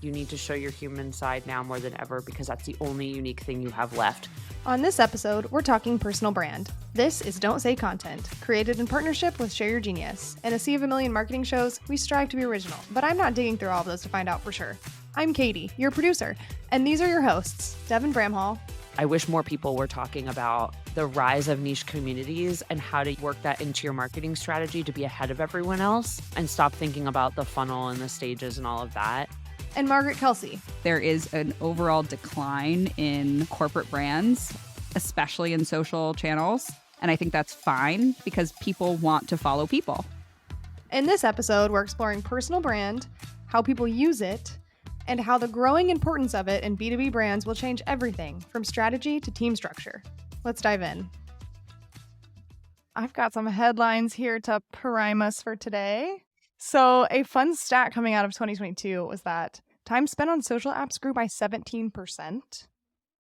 You need to show your human side now more than ever because that's the only unique thing you have left. On this episode, we're talking personal brand. This is Don't Say Content, created in partnership with Share Your Genius. In a sea of a million marketing shows, we strive to be original, but I'm not digging through all of those to find out for sure. I'm Katie, your producer, and these are your hosts, Devin Bramhall. I wish more people were talking about the rise of niche communities and how to work that into your marketing strategy to be ahead of everyone else and stop thinking about the funnel and the stages and all of that. And Margaret Kelsey. There is an overall decline in corporate brands, especially in social channels. And I think that's fine because people want to follow people. In this episode, we're exploring personal brand, how people use it, and how the growing importance of it in B2B brands will change everything from strategy to team structure. Let's dive in. I've got some headlines here to prime us for today. So a fun stat coming out of 2022 was that time spent on social apps grew by 17%.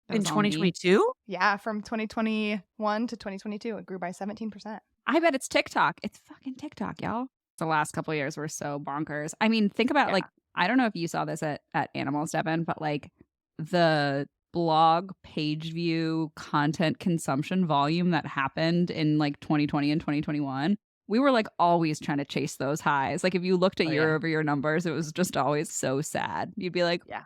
In 2022? Yeah, from 2021 to 2022, it grew by 17%. I bet it's TikTok. It's fucking TikTok, y'all. The last couple of years were so bonkers. I mean, think about I don't know if you saw this at Animalz, Devin, but like the blog page view content consumption volume that happened in like 2020 and 2021. We were like always trying to chase those highs. Like if you looked at year-over-year numbers, it was just always so sad. You'd be like, yeah,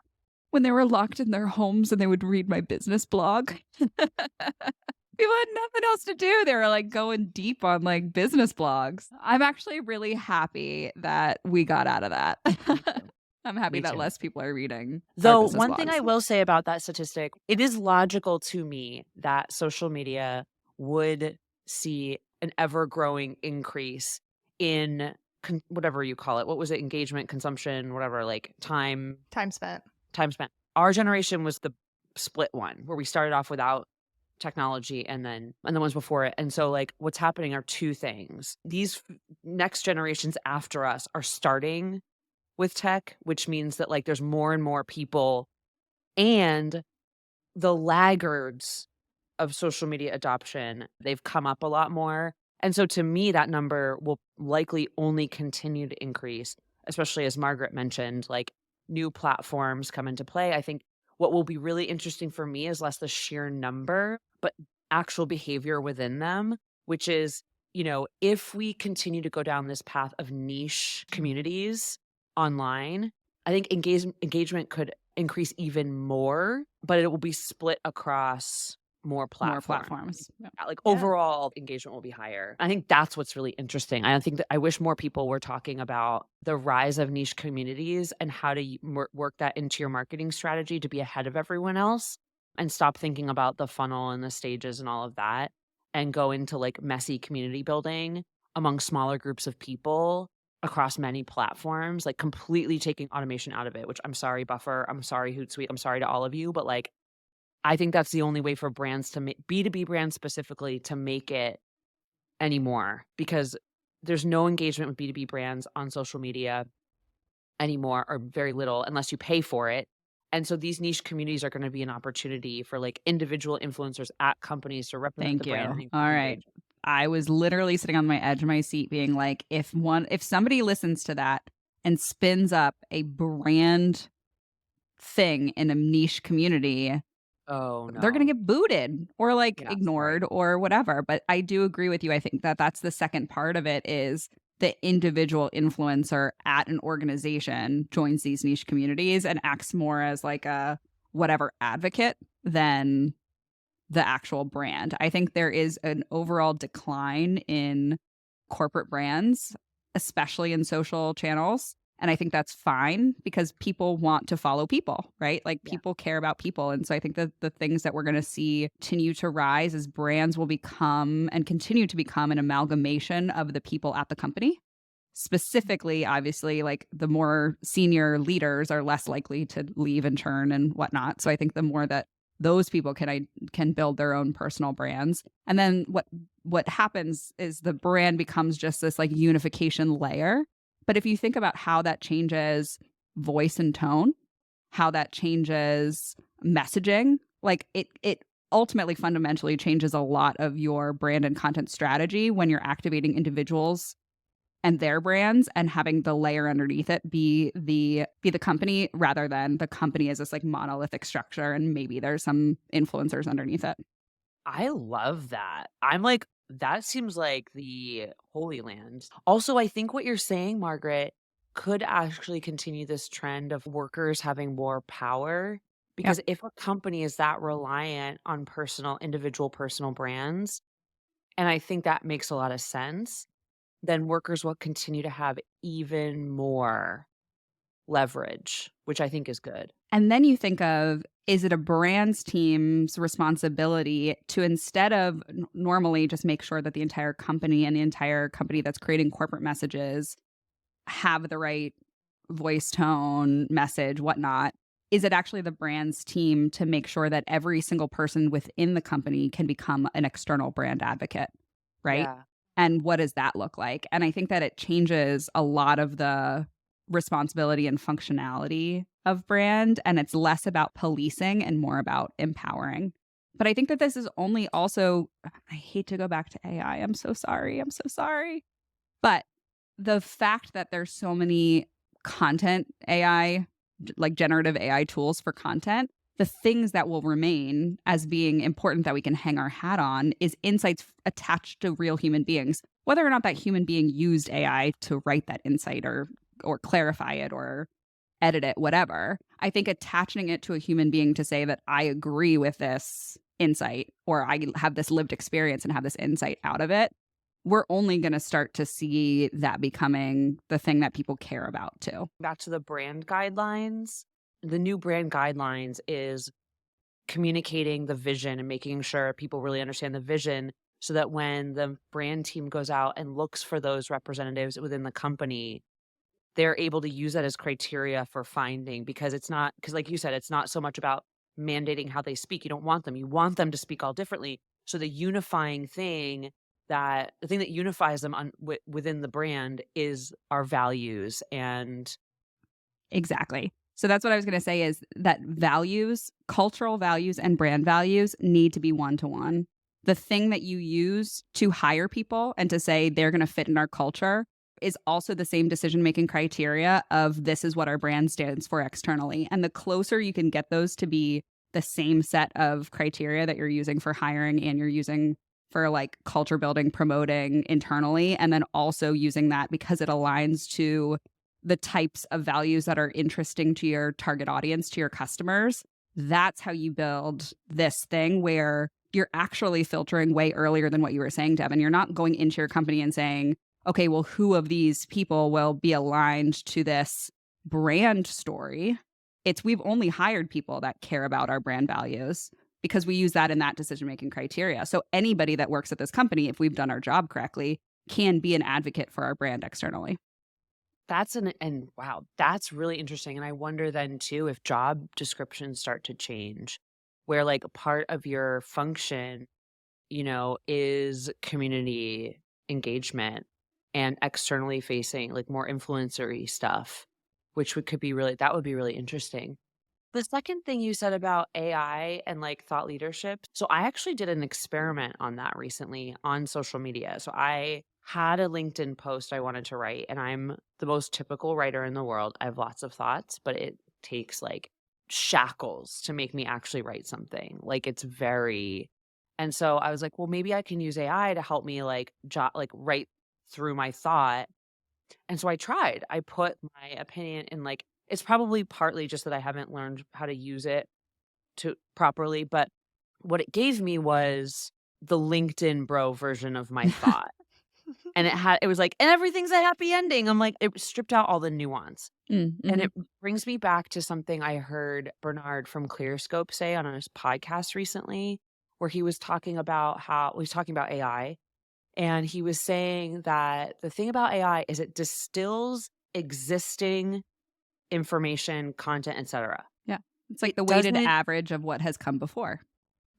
when they were locked in their homes and they would read my business blog. People had nothing else to do. They were like going deep on like business blogs. I'm actually really happy that we got out of that. I'm happy that less people are reading. Though one thing I will say about that statistic, it is logical to me that social media would see an ever-growing increase in whatever you call it. What was it? Engagement, consumption, whatever, like time spent. Our generation was the split one where we started off without technology and the ones before it. And so like what's happening are two things. These next generations after us are starting with tech, which means that like there's more and more people, and the laggards of social media adoption, they've come up a lot more. And so to me, that number will likely only continue to increase, especially as Margaret mentioned, like new platforms come into play. I think what will be really interesting for me is less the sheer number, but actual behavior within them, which is, you know, if we continue to go down this path of niche communities online, I think engagement could increase even more, but it will be split across more platforms. Yeah. Like overall engagement will be higher. I think that's what's really interesting. I think that I wish more people were talking about the rise of niche communities and how to work that into your marketing strategy to be ahead of everyone else and stop thinking about the funnel and the stages and all of that and go into like messy community building among smaller groups of people across many platforms, like completely taking automation out of it, which I'm sorry, Buffer. I'm sorry, Hootsuite. I'm sorry to all of you, but like, I think that's the only way for brands to make B2B brands specifically to make it anymore, because there's no engagement with B2B brands on social media anymore, or very little, unless you pay for it. And so these niche communities are going to be an opportunity for like individual influencers at companies to represent the brand. All right. I was literally sitting on my edge of my seat being like, if somebody listens to that and spins up a brand thing in a niche community, oh no, they're going to get booted or like ignored or whatever. But I do agree with you. I think that that's the second part of it, is the individual influencer at an organization joins these niche communities and acts more as like a whatever advocate than the actual brand. I think there is an overall decline in corporate brands, especially in social channels. And I think that's fine because people want to follow people, right? Like people care about people. And so I think that the things that we're going to see continue to rise as brands will become and continue to become an amalgamation of the people at the company. Specifically, obviously, like the more senior leaders are less likely to leave and churn and whatnot. So I think the more that those people can build their own personal brands. And then what happens is the brand becomes just this like unification layer. But if you think about how that changes voice and tone, how that changes messaging, like it ultimately fundamentally changes a lot of your brand and content strategy when you're activating individuals and their brands, and having the layer underneath it be the company, rather than the company as this like monolithic structure and maybe there's some influencers underneath it. I love that. I'm like, that seems like the Holy Land. Also, I think what you're saying, Margaret, could actually continue this trend of workers having more power. Yep. Because if a company is that reliant on individual personal brands, and I think that makes a lot of sense, then workers will continue to have even more leverage, which I think is good. And then you think of, is it a brand's team's responsibility to, instead of normally just make sure that the entire company and the entire company that's creating corporate messages have the right voice, tone, message, whatnot, is it actually the brand's team to make sure that every single person within the company can become an external brand advocate, right? Yeah. And what does that look like? And I think that it changes a lot of the responsibility and functionality of brand, and it's less about policing and more about empowering. But I think that this is only also, I hate to go back to AI. I'm so sorry. I'm so sorry. But the fact that there's so many content AI, like generative AI tools for content, the things that will remain as being important that we can hang our hat on is insights attached to real human beings. Whether or not that human being used AI to write that insight or clarify it or edit it, whatever, I think attaching it to a human being to say that I agree with this insight, or I have this lived experience and have this insight out of it, we're only going to start to see that becoming the thing that people care about too. Back to the brand guidelines. The new brand guidelines is communicating the vision and making sure people really understand the vision, so that when the brand team goes out and looks for those representatives within the company, they're able to use that as criteria for finding, because like you said, it's not so much about mandating how they speak. You don't want them. You want them to speak all differently. So the thing that unifies them within the brand is our values. And Exactly. So that's what I was going to say, is that values, cultural values and brand values need to be one-to-one. The thing that you use to hire people and to say they're going to fit in our culture is also the same decision-making criteria of, this is what our brand stands for externally. And the closer you can get those to be the same set of criteria that you're using for hiring and you're using for like culture building, promoting internally, and then also using that because it aligns to the types of values that are interesting to your target audience, to your customers, that's how you build this thing where you're actually filtering way earlier than what you were saying, Devin. You're not going into your company and saying, okay, well, who of these people will be aligned to this brand story? It's, we've only hired people that care about our brand values because we use that in that decision-making criteria. So anybody that works at this company, if we've done our job correctly, can be an advocate for our brand externally. Wow, that's really interesting. And I wonder then too, if job descriptions start to change, where like a part of your function, is community engagement and externally facing, like more influencer-y stuff, that would be really interesting. The second thing you said about AI and like thought leadership. So I actually did an experiment on that recently on social media. So I had a LinkedIn post I wanted to write, and I'm the most typical writer in the world. I have lots of thoughts, but it takes like shackles to make me actually write something. And so I was like, well, maybe I can use AI to help me like write through my thought. And so I tried. I put my opinion in, like, it's probably partly just that I haven't learned how to use it to properly, but what it gave me was the LinkedIn bro version of my thought. And it was like, and everything's a happy ending. I'm like, it stripped out all the nuance. Mm-hmm. And it brings me back to something I heard Bernard from ClearScope say on his podcast recently, where he was talking about AI. And he was saying that the thing about AI is it distills existing information, content, etc. Yeah. It's like the weighted average of what has come before.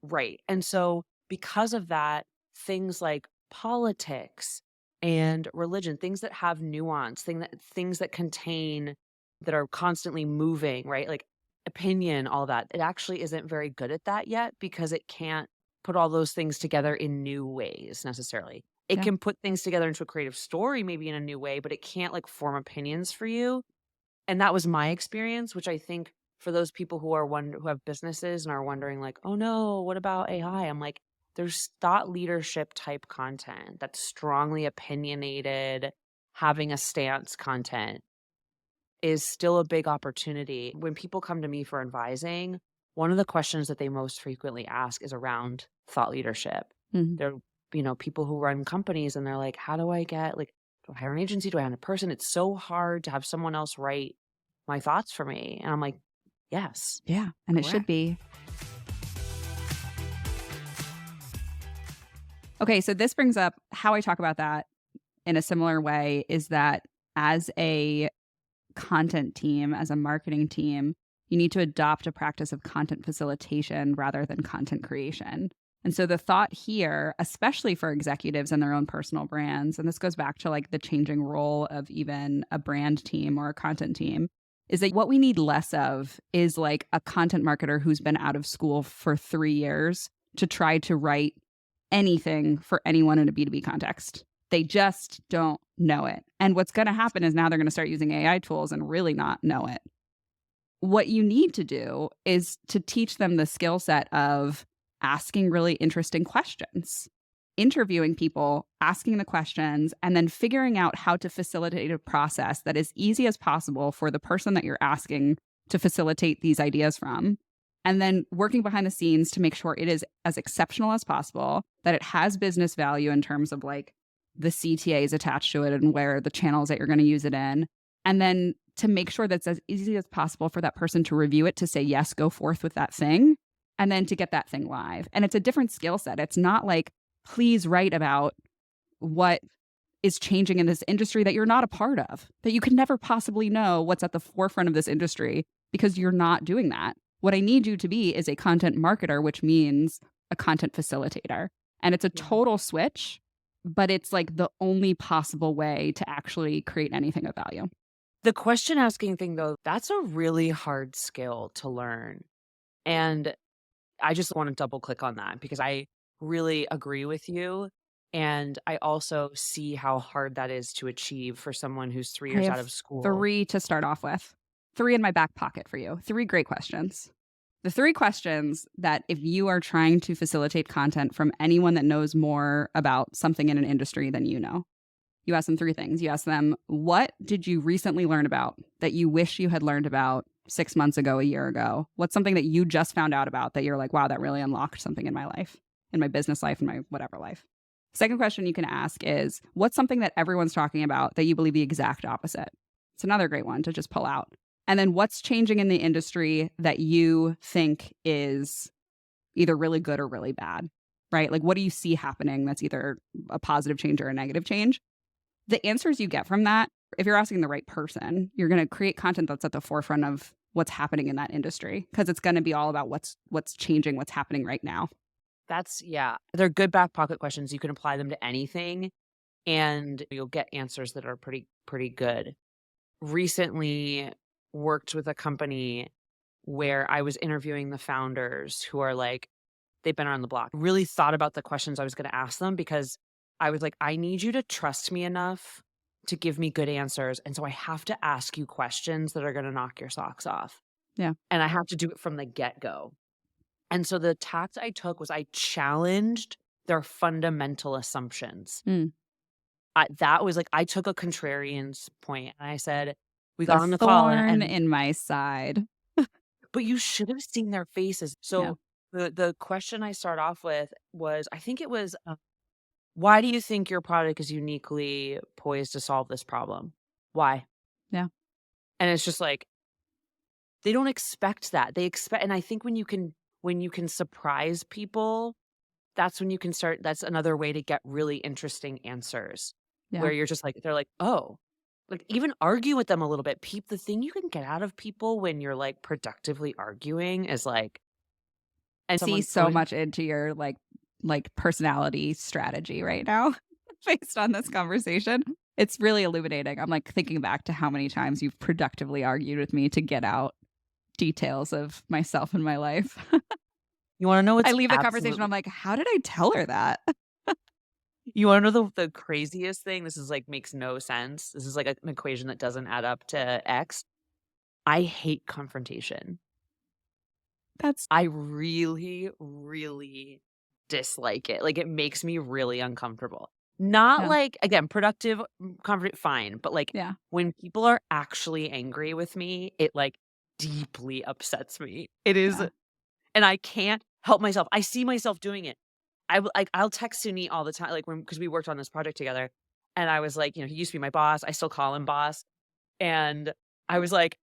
Right. And so because of that, things like politics and religion, things that have nuance, things that are constantly moving, right? Like opinion, all that, it actually isn't very good at that yet, because it can't put all those things together in new ways necessarily. It Yeah. can put things together into a creative story, maybe in a new way, but it can't like form opinions for you. And that was my experience, which I think for those people who have businesses and are wondering like, "Oh no, what about AI?" I'm like, there's thought leadership type content that's strongly opinionated, having a stance content is still a big opportunity. When people come to me for advising, one of the questions that they most frequently ask is around thought leadership. Mhm. They're, people who run companies and they're like, how do I get like, do I hire an agency? Do I hire a person? It's so hard to have someone else write my thoughts for me. And I'm like, yes, Yeah. And it should correct. be. Okay. So this brings up how I talk about that in a similar way is that as a content team, as a marketing team, you need to adopt a practice of content facilitation rather than content creation. And so the thought here, especially for executives and their own personal brands, and this goes back to like the changing role of even a brand team or a content team, is that what we need less of is like a content marketer who's been out of school for 3 years to try to write anything for anyone in a B2B context. They just don't know it. And what's going to happen is now they're going to start using AI tools and really not know it. What you need to do is to teach them the skill set of asking really interesting questions, interviewing people, asking the questions, and then figuring out how to facilitate a process that is easy as possible for the person that you're asking to facilitate these ideas from. And then working behind the scenes to make sure it is as exceptional as possible, that it has business value in terms of like the CTAs attached to it and where the channels that you're going to use it in. And then to make sure that's as easy as possible for that person to review it, to say, yes, go forth with that thing, and then to get that thing live. And it's a different skill set. It's not like, please write about what is changing in this industry that you're not a part of, that you can never possibly know what's at the forefront of this industry because you're not doing that. What I need you to be is a content marketer, which means a content facilitator. And it's a total switch, but it's like the only possible way to actually create anything of value. The question asking thing, though, that's a really hard skill to learn. And I just want to double click on that because I really agree with you. And I also see how hard that is to achieve for someone who's 3 years I out have of school. 3 to start off with. 3 in my back pocket for you. 3 great questions. The 3 questions that if you are trying to facilitate content from anyone that knows more about something in an industry than you know, you ask them 3 things. You ask them, what did you recently learn about that you wish you had learned about 6 months ago, a year ago? What's something that you just found out about that you're like, wow, that really unlocked something in my life, in my business life, in my whatever life? Second question you can ask is, what's something that everyone's talking about that you believe the exact opposite? It's another great one to just pull out. And then what's changing in the industry that you think is either really good or really bad, right? Like, what do you see happening that's either a positive change or a negative change? The answers you get from that, if you're asking the right person, you're going to create content that's at the forefront of what's happening in that industry because it's going to be all about what's changing, what's happening right now. They're good back pocket questions. You can apply them to anything and you'll get answers that are pretty good. Recently worked with a company where I was interviewing the founders who are like, they've been around the block. Really thought about the questions I was going to ask them because I was like, I need you to trust me enough to give me good answers. And so I have to ask you questions that are going to knock your socks off. Yeah. And I have to do it from the get-go. And so the tact I took was I challenged their fundamental assumptions. That was like, I took a contrarian's point and I said, we got on the call and in my side. But you should have seen their faces. So the question I start off with was, I think it was, why do you think your product is uniquely poised to solve this problem? Why? Yeah. And it's just like, they don't expect that. They expect, and I think when you can surprise people, that's when you can start, that's another way to get really interesting answers where you're just like, they're like, oh, like even argue with them a little bit. The thing you can get out of people when you're like productively arguing is like, and see so much into your like personality strategy right now based on this conversation. It's really illuminating. I'm like thinking back to how many times you've productively argued with me to get out details of myself and my life. You want to know what's I leave the conversation, I'm like, how did I tell her that? You wanna know the craziest thing? This is, like, makes no sense. This is, like, an equation that doesn't add up to X. I hate confrontation. That's I really, really dislike it. Like, it makes me really uncomfortable. Not yeah. like, again, productive, confident, fine, but, like, Yeah. when people are actually angry with me, it, like, deeply upsets me. It is Yeah. and I can't help myself. I see myself doing it. I'll text Suni all the time, like, when because we worked on this project together, and I was like, he used to be my boss, I still call him boss, and I was like,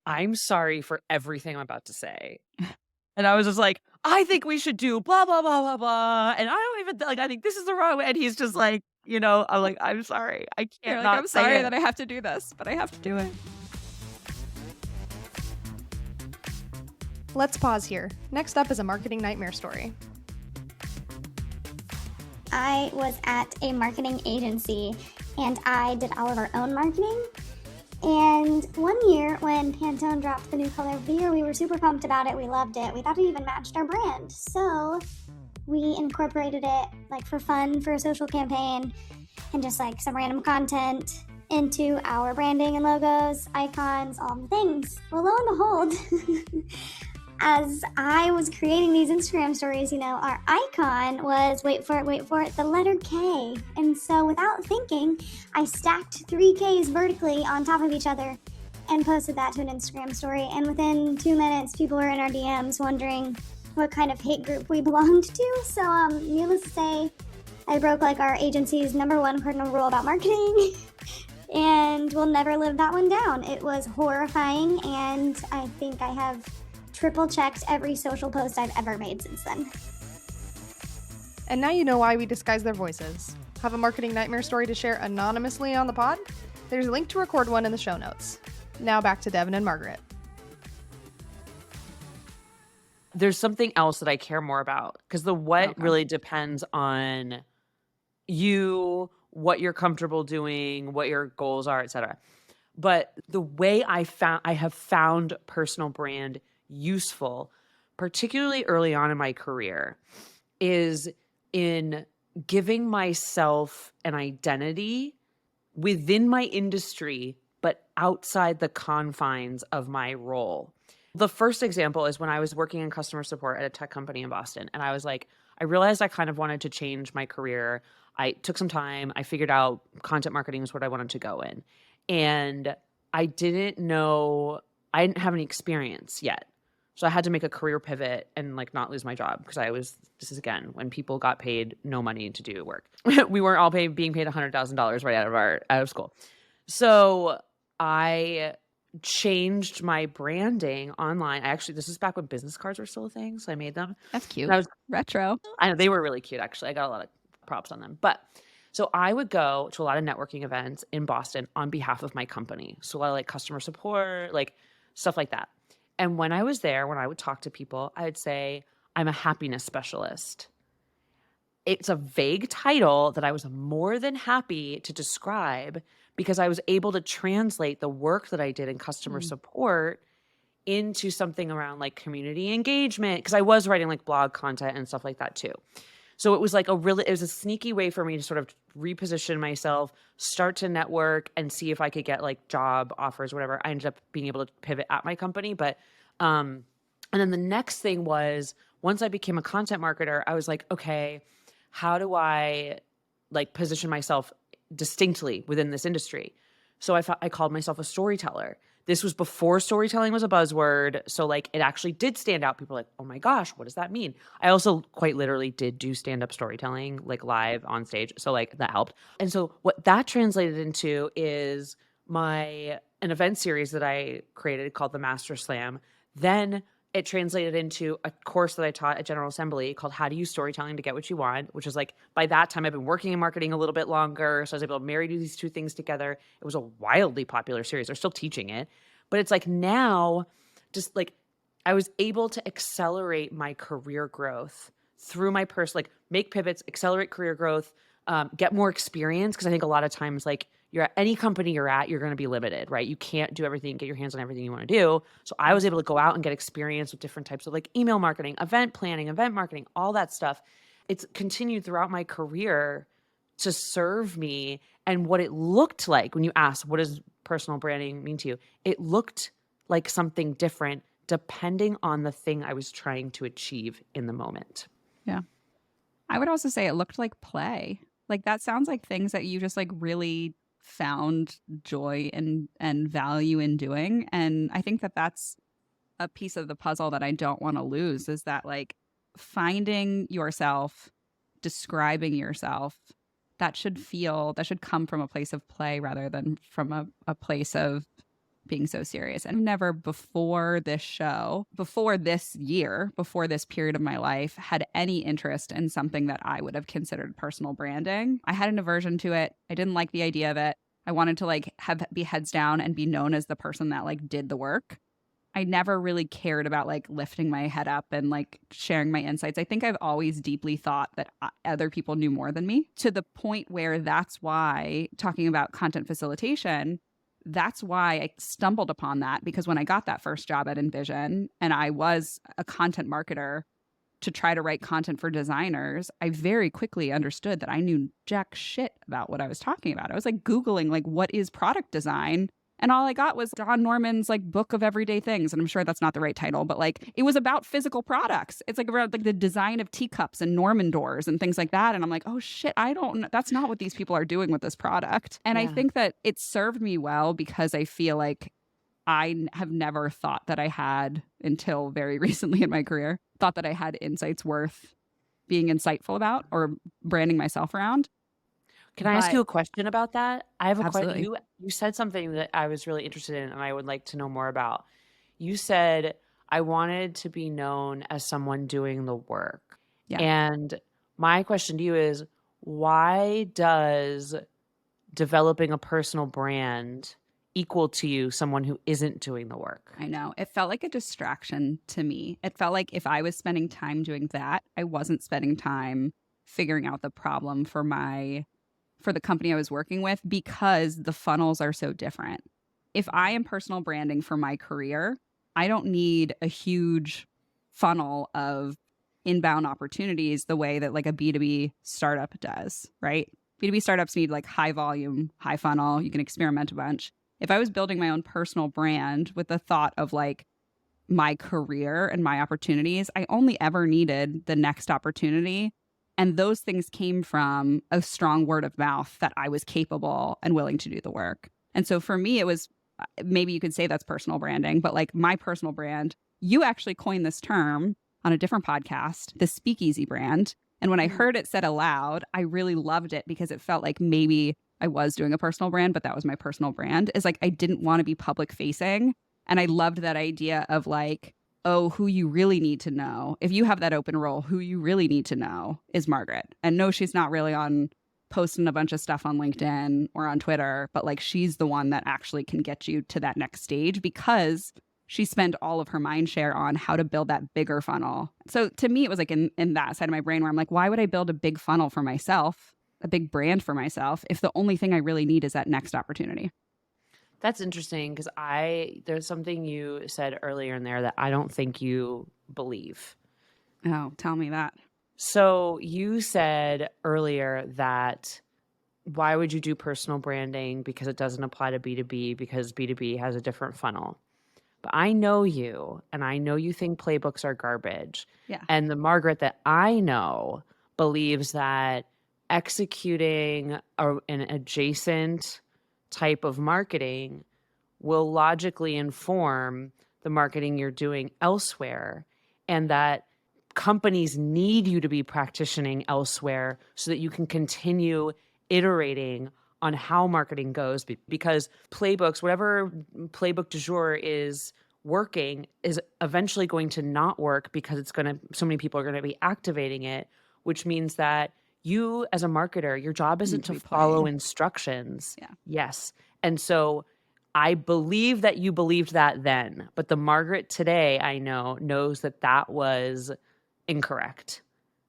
"I'm sorry for everything I'm about to say." And I was just like, "I think we should do blah, blah, blah, blah, blah, and I don't even like, I think this is the wrong way," and he's just like, I'm like, "I'm sorry. I You're can't like, not I'm say sorry it." that I have to do this, but I have to do it. Let's pause here. Next up is a marketing nightmare story. I was at a marketing agency and I did all of our own marketing. And one year when Pantone dropped the new color of the year, we were super pumped about it. We loved it. We thought it even matched our brand. So we incorporated it like for fun for a social campaign and just like some random content into our branding and logos, icons, all the things. Well, lo and behold, as I was creating these Instagram stories, our icon was, wait for it, the letter K. And so without thinking, I stacked 3 Ks vertically on top of each other and posted that to an Instagram story. And within 2 minutes, people were in our DMs wondering what kind of hate group we belonged to. So needless to say, I broke like our agency's #1 cardinal rule about marketing. And we'll never live that one down. It was horrifying, and I think I have triple checked every social post I've ever made since then. And now you know why we disguise their voices. Have a marketing nightmare story to share anonymously on the pod? There's a link to record one in the show notes. Now back to Devin and Margaret. There's something else that I care more about because the what Okay. really depends on you, what you're comfortable doing, what your goals are, etc. But the way I have found personal brand useful, particularly early on in my career, is in giving myself an identity within my industry, but outside the confines of my role. The first example is when I was working in customer support at a tech company in Boston. And I was like, I realized I kind of wanted to change my career. I took some time. I figured out content marketing was what I wanted to go in. And I didn't have any experience yet. So I had to make a career pivot and like not lose my job because this is again, when people got paid no money to do work. We weren't all being paid $100,000 right out of school. So I changed my branding online. This is back when business cards were still a thing. So I made them. That's cute. And Retro. I know they were really cute, actually. I got a lot of props on them. But so I would go to a lot of networking events in Boston on behalf of my company. So a lot of like customer support, like stuff like that. And when I was there, when I would talk to people, I would say, I'm a happiness specialist. It's a vague title that I was more than happy to describe because I was able to translate the work that I did in customer support into something around like community engagement because I was writing like blog content and stuff like that too. So it was like it was a sneaky way for me to sort of reposition myself, start to network and see if I could get like job offers, whatever. I ended up being able to pivot at my company. But, and then the next thing was once I became a content marketer, I was like, okay, how do I like position myself distinctly within this industry? So I called myself a storyteller. This was before storytelling was a buzzword. So like it actually did stand out. People were like, oh my gosh, what does that mean? I also quite literally did do stand-up storytelling like live on stage. So like that helped. And so what that translated into is an event series that I created called the Master Slam. Then it translated into a course that I taught at General Assembly called How to Use Storytelling to Get What You Want, which is like, by that time I've been working in marketing a little bit longer. So I was able to marry these two things together. It was a wildly popular series. They're still teaching it. But it's like now, just like I was able to accelerate my career growth through my like make pivots, accelerate career growth, get more experience. Cause I think a lot of times like you're at any company you're at, you're going to be limited, right? You can't do everything, get your hands on everything you want to do. So I was able to go out and get experience with different types of like email marketing, event planning, event marketing, all that stuff. It's continued throughout my career to serve me. And what it looked like when you asked, what does personal branding mean to you? It looked like something different depending on the thing I was trying to achieve in the moment. Yeah. I would also say it looked like play. Like that sounds like things that you just like really found joy and value in doing. And I think that that's a piece of the puzzle that I don't want to lose, is that like finding yourself, describing yourself, that should come from a place of play rather than from a place of being so serious. And never before this show, before this year, before this period of my life, had any interest in something that I would have considered personal branding. I had an aversion to it. I didn't like the idea of it. I wanted to like be heads down and be known as the person that like did the work. I never really cared about like lifting my head up and like sharing my insights. I think I've always deeply thought that other people knew more than me, to the point where that's why, talking about content facilitation, that's why I stumbled upon that, because when I got that first job at Invision and I was a content marketer to try to write content for designers, I very quickly understood that I knew jack shit about what I was talking about. I was like Googling like, what is product design? And all I got was Don Norman's like book of everyday things. And I'm sure that's not the right title, but like it was about physical products. It's like around like the design of teacups and Norman doors and things like that. And I'm like, oh shit, I don't know. That's not what these people are doing with this product. And I think that it served me well, because I feel like I have never thought that I had, until very recently in my career, thought that I had insights worth being insightful about or branding myself around. Can I ask you a question about that? I have a Absolutely. question. You said something that I was really interested in and I would like to know more about. You said, I wanted to be known as someone doing the work. Yeah. And my question to you is, why does developing a personal brand equal to you someone who isn't doing the work? I know. It felt like a distraction to me. It felt like if I was spending time doing that, I wasn't spending time figuring out the problem for the company I was working with, because the funnels are so different. If I am personal branding for my career, I don't need a huge funnel of inbound opportunities the way that like a B2B startup does, right? B2B startups need like high volume, high funnel. You can experiment a bunch. If I was building my own personal brand with the thought of like my career and my opportunities, I only ever needed the next opportunity. And those things came from a strong word of mouth that I was capable and willing to do the work. And so for me, it was, maybe you could say that's personal branding, but like my personal brand, you actually coined this term on a different podcast, the speakeasy brand. And when I heard it said aloud, I really loved it, because it felt like maybe I was doing a personal brand, but that was my personal brand. Is like, I didn't want to be public facing. And I loved that idea of like, oh, who you really need to know. If you have that open role, who you really need to know is Margaret. And no, she's not really on posting a bunch of stuff on LinkedIn or on Twitter, but like she's the one that actually can get you to that next stage, because she spent all of her mind share on how to build that bigger funnel. So to me, it was like in that side of my brain where I'm like, why would I build a big funnel for myself, a big brand for myself, if the only thing I really need is that next opportunity? That's interesting, because there's something you said earlier in there that I don't think you believe. Oh, tell me that. So you said earlier that why would you do personal branding? Because it doesn't apply to B2B, because B2B has a different funnel. But I know you, and I know you think playbooks are garbage. Yeah. And the Margaret that I know believes that executing an adjacent type of marketing will logically inform the marketing you're doing elsewhere, and that companies need you to be practicing elsewhere so that you can continue iterating on how marketing goes, because playbooks, whatever playbook du jour is working, is eventually going to not work, because so many people are going to be activating it, which means that you as a marketer, your job isn't to follow instructions. Yeah. Yes. And so I believe that you believed that then, but the Margaret today I know knows that that was incorrect.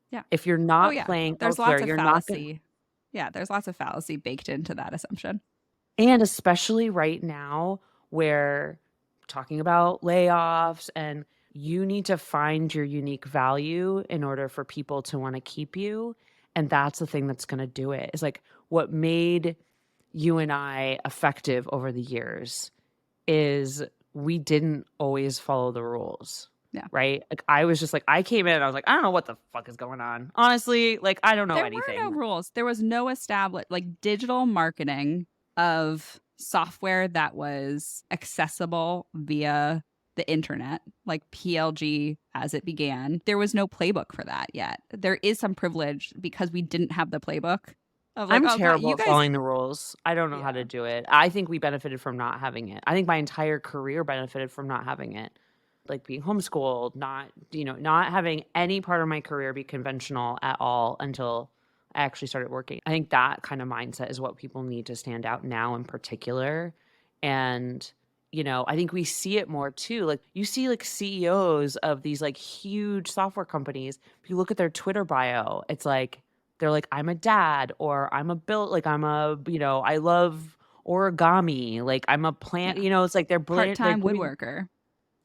Yeah. If you're not playing there's elsewhere, lots of you're fallacy. Yeah, there's lots of fallacy baked into that assumption. And especially right now, where talking about layoffs, and you need to find your unique value in order for people to want to keep you. And that's the thing that's going to do it. Is like what made you and I effective over the years is we didn't always follow the rules. Yeah. Right. Like I was just like, I came in and I was like, I don't know what the fuck is going on. Honestly, like, I don't know There anything. were no rules. There was no established, like, digital marketing of software that was accessible via the internet, like PLG as it began. There was no playbook for that yet. There is some privilege because we didn't have the playbook of like, I'm oh, God, terrible you at guys. following the rules. I don't know how Yeah. to do it. I think we benefited from not having it. I think my entire career benefited from not having it. Like being homeschooled, not having any part of my career be conventional at all until I actually started working. I think that kind of mindset is what people need to stand out now in particular. And, I think we see it more too. Like you see like CEOs of these like huge software companies. If you look at their Twitter bio, it's like, they're like, I'm a dad, or I'm a I love origami. Like I'm a plant, Yeah. it's like they're Part-time putting woodworker.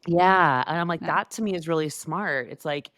yeah, and I'm like, Yeah. that to me is really smart. It's like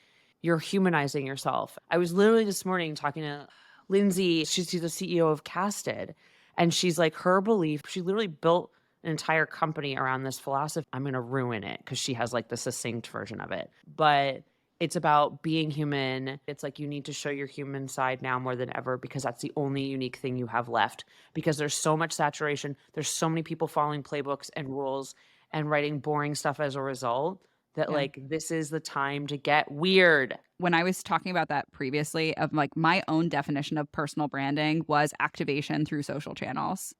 you're humanizing yourself. I was literally this morning talking to Lindsay. She's the CEO of Casted, and she's like, her belief, she literally built an entire company around this philosophy. I'm going to ruin it because she has like the succinct version of it. But it's about being human. It's like you need to show your human side now more than ever because that's the only unique thing you have left. Because there's so much saturation. There's so many people following playbooks and rules and writing boring stuff as a result that Yeah. like this is the time to get weird. When I was talking about that previously, of like my own definition of personal branding was activation through social channels.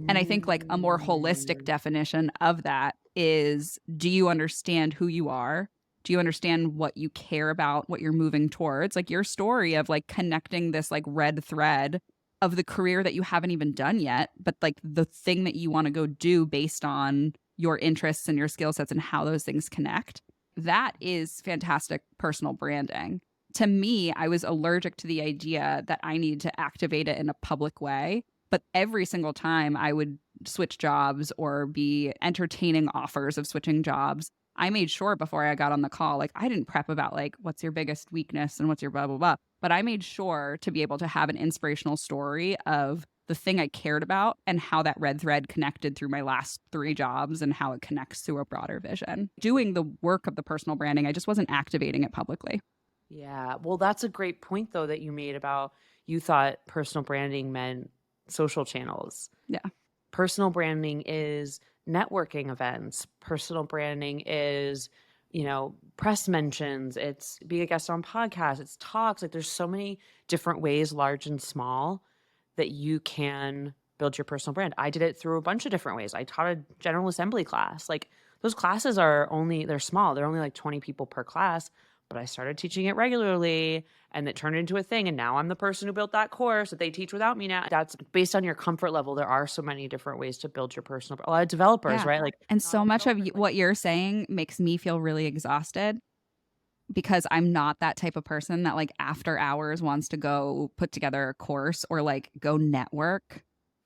And I think like a more holistic definition of that is, do you understand who you are? Do you understand what you care about, what you're moving towards? Like your story of like connecting this like red thread of the career that you haven't even done yet, but like the thing that you want to go do based on your interests and your skill sets and how those things connect. That is fantastic personal branding. To me, I was allergic to the idea that I need to activate it in a public way. But every single time I would switch jobs or be entertaining offers of switching jobs, I made sure before I got on the call, like I didn't prep about like, what's your biggest weakness and what's your blah, blah, blah. But I made sure to be able to have an inspirational story of the thing I cared about and how that red thread connected through my last 3 jobs and how it connects to a broader vision. Doing the work of the personal branding, I just wasn't activating it publicly. Yeah. Well, that's a great point though that you made about you thought personal branding meant social channels. Yeah. Personal branding is networking events. Personal branding is, press mentions. It's being a guest on podcasts. It's talks. Like there's so many different ways, large and small, that you can build your personal brand. I did it through a bunch of different ways. I taught a General Assembly class. Like those classes they're small. They're only like 20 people per class, but I started teaching it regularly and it turned into a thing. And now I'm the person who built that course that they teach without me now. That's based on your comfort level. There are so many different ways to build your personal, a lot of developers, Yeah. right? Like, and so much of what you're saying makes me feel really exhausted because I'm not that type of person that like after hours wants to go put together a course or like go network.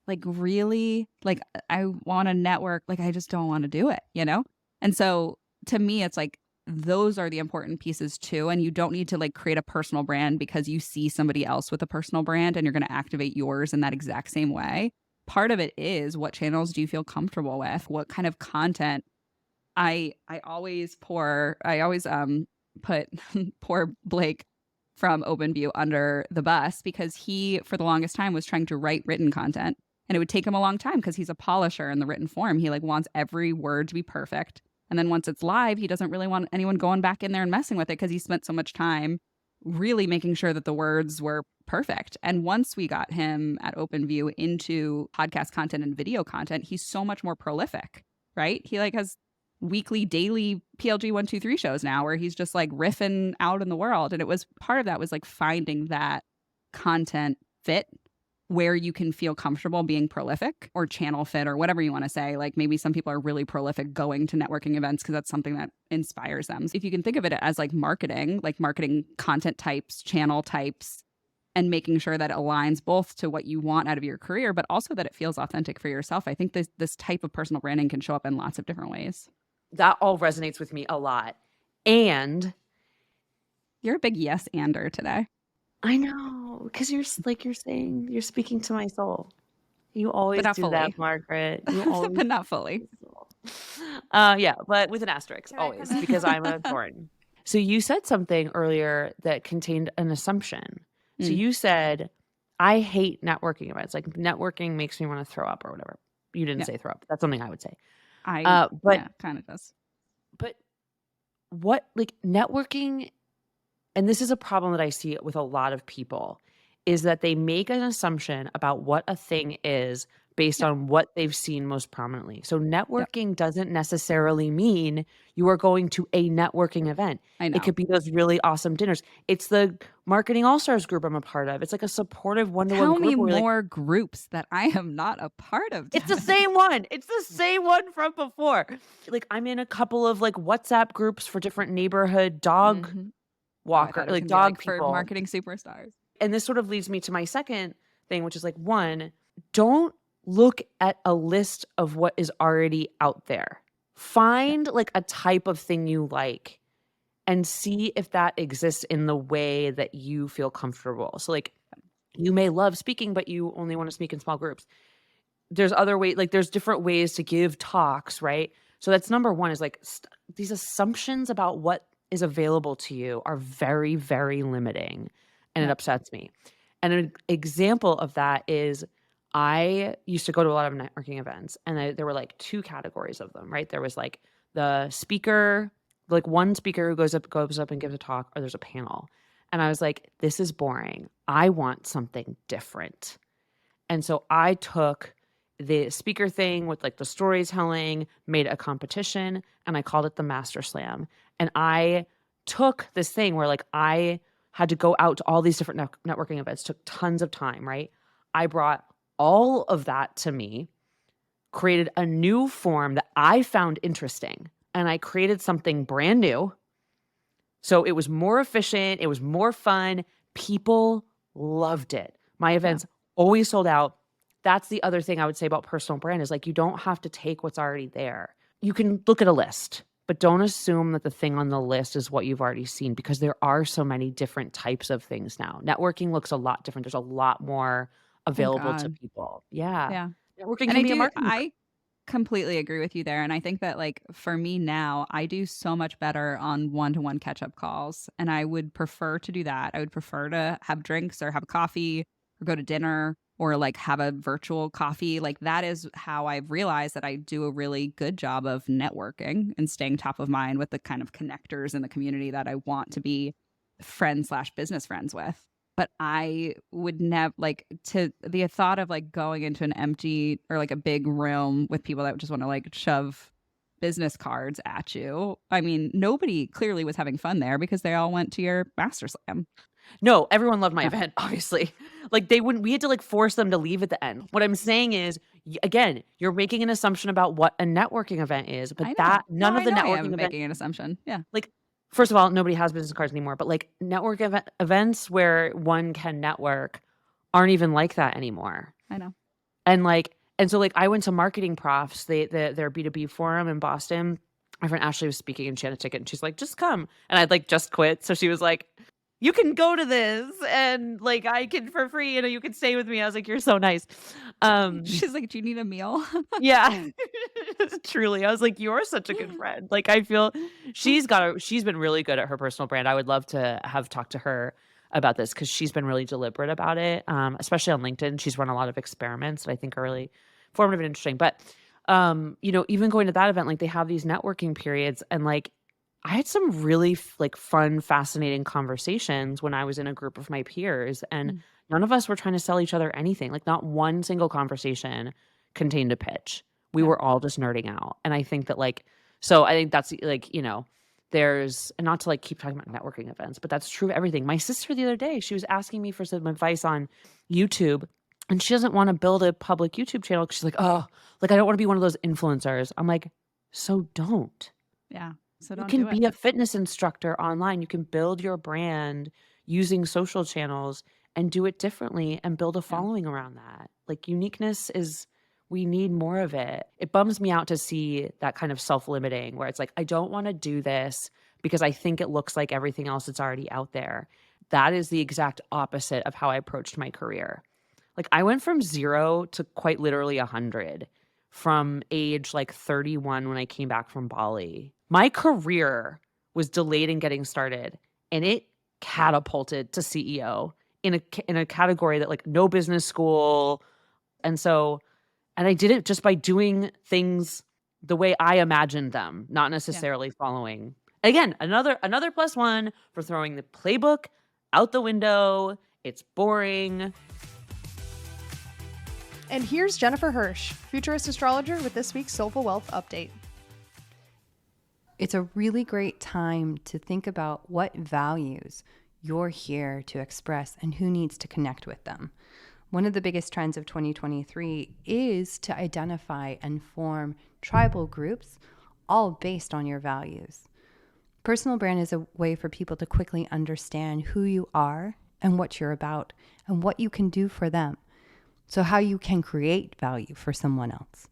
Like really, like I want to network. Like I just don't want to do it, And so to me, it's like, those are the important pieces too. And you don't need to like create a personal brand because you see somebody else with a personal brand and you're going to activate yours in that exact same way. Part of it is, what channels do you feel comfortable with? What kind of content? I always put poor Blake from Openview under the bus because he, for the longest time, was trying to write written content. And it would take him a long time because he's a polisher in the written form. He like wants every word to be perfect. And then once it's live, he doesn't really want anyone going back in there and messing with it because he spent so much time really making sure that the words were perfect. And once we got him at Openview into podcast content and video content, he's so much more prolific, right? He like has weekly, daily PLG 1, 2, 3 shows now where he's just like riffing out in the world. And it was part of that was like finding that content fit where you can feel comfortable being prolific or channel fit or whatever you want to say. Like maybe some people are really prolific going to networking events because that's something that inspires them. So if you can think of it as like marketing content types, channel types, and making sure that it aligns both to what you want out of your career, but also that it feels authentic for yourself. I think this type of personal branding can show up in lots of different ways. That all resonates with me a lot. And you're a big yes-ander today. I know. Oh, because you're saying you're speaking to my soul. You always not do fully. that, Margaret. You always But not fully. yeah, but with an asterisk, Can I always, come in? because I'm a thorn. So you said something earlier that contained an assumption. So Mm. you said, I hate networking events. Like networking makes me want to throw up or whatever. You didn't Yeah. say throw up. That's something I would say. But But kind of does. but what like networking, and this is a problem that I see with a lot of people, is that they make an assumption about what a thing is based Yep. on what they've seen most prominently. So Yep. networking doesn't necessarily mean you are going to a networking event. I know. It could be those really awesome dinners. It's the marketing all-stars group I'm a part of. It's like a supportive one-to-one Tell me group where more groups that I am not a part of. it's the Devin. same one. It's the same one from before. Like I'm in a couple of like WhatsApp groups for different neighborhood dog Mhm. Oh, I walker, thought it was like gonna be dog like for people. marketing superstars. And this sort of leads me to my second thing, which is like, one, don't look at a list of what is already out there. Find like a type of thing you like and see if that exists in the way that you feel comfortable. So like you may love speaking, but you only want to speak in small groups. There's other ways, like there's different ways to give talks, right? So that's number one, is like these assumptions about what is available to you are very, very limiting. And it Yeah. upsets me. And an example of that is I used to go to a lot of networking events, and there were like two categories of them, right? There was like the speaker, like one speaker who goes up and gives a talk, or there's a panel. And I was like, this is boring. I want something different. And so I took the speaker thing with like the storytelling, made a competition, and I called it the Master Slam. And I took this thing where like I had to go out to all these different networking events, took tons of time, right? I brought all of that to me, created a new form that I found interesting, and I created something brand new. So it was more efficient, it was more fun. People loved it. My events always sold out. That's the other thing I would say about personal brand is like you don't have to take what's already there. You can look at a list, but don't assume that the thing on the list is what you've already seen, because there are so many different types of things now. Networking looks a lot different. There's a lot more available to God. people. Yeah. Yeah. Networking And can be a marketing. I completely agree with you there. And I think that like for me now, I do so much better on one-to-one catch-up calls. And I would prefer to do that. I would prefer to have drinks or have coffee or go to dinner or like have a virtual coffee. Like that is how I've realized that I do a really good job of networking and staying top of mind with the kind of connectors in the community that I want to be friends/business friends with. But I would never like to the thought of like going into an empty or like a big room with people that just want to like shove business cards at you. I mean, nobody clearly was having fun there because they all went to your Master Slam. No, everyone loved my Yeah. event, obviously. Like we had to like force them to leave at the end. What I'm saying is, again, you're making an assumption about what a networking event is, I but know. none of the I networking am events, making an assumption. Yeah. like, first of all, nobody has business cards anymore, but like network events where one can network aren't even like that anymore. I know. And so like I went to Marketing Profs, their B2B forum in Boston. My friend Ashley was speaking and she had a ticket and she's like, just come. And I'd like just quit. So she was like, you can go to this and like I can for free and you can stay with me. I was like, you're so nice. She's like, do you need a meal? Yeah. Truly. I was like, you're such a good friend. Like I feel she's been really good at her personal brand. I would love to have talked to her about this because she's been really deliberate about it. Especially on LinkedIn. She's run a lot of experiments that I think are really formative and interesting. But even going to that event, like they have these networking periods and like I had some really like fun, fascinating conversations when I was in a group of my peers, and none of us were trying to sell each other anything. Like not one single conversation contained a pitch. We were all just nerding out. And I think that so I think that's like, there's, and not to like keep talking about networking events, but that's true of everything. My sister the other day, she was asking me for some advice on YouTube, and she doesn't want to build a public YouTube channel because she's like, oh, like I don't want to be one of those influencers. I'm like, so don't. Yeah. So You don't can do it. be a fitness instructor online. You can build your brand using social channels and do it differently and build a following around that. Like uniqueness we need more of it. It bums me out to see that kind of self-limiting where it's like, I don't want to do this because I think it looks like everything else that's already out there. that is the exact opposite of how I approached my career. Like I went from 0 to quite literally 100 from age like 31 when I came back from Bali. My career was delayed in getting started, and it catapulted to CEO in a category that like no business school. And I did it just by doing things the way I imagined them, not necessarily following. Again, another +1 for throwing the playbook out the window. It's boring. And here's Jennifer Hirsch, futurist astrologer, with this week's Soulful Wealth update. It's a really great time to think about what values you're here to express and who needs to connect with them. One of the biggest trends of 2023 is to identify and form tribal groups, all based on your values. Personal brand is a way for people to quickly understand who you are and what you're about and what you can do for them. So how you can create value for someone else.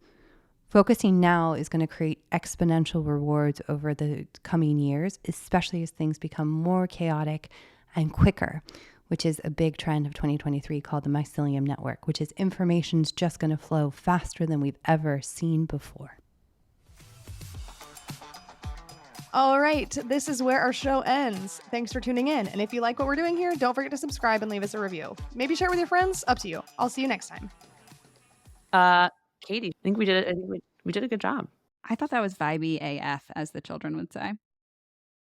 Focusing now is going to create exponential rewards over the coming years, especially as things become more chaotic and quicker, which is a big trend of 2023 called the mycelium network, which is information's just going to flow faster than we've ever seen before. All right, this is where our show ends. Thanks for tuning in. And if you like what we're doing here, don't forget to subscribe and leave us a review. Maybe share it with your friends. Up to you. I'll see you next time. Katie, I think we did it. I think we did a good job. I thought that was vibey AF, as the children would say.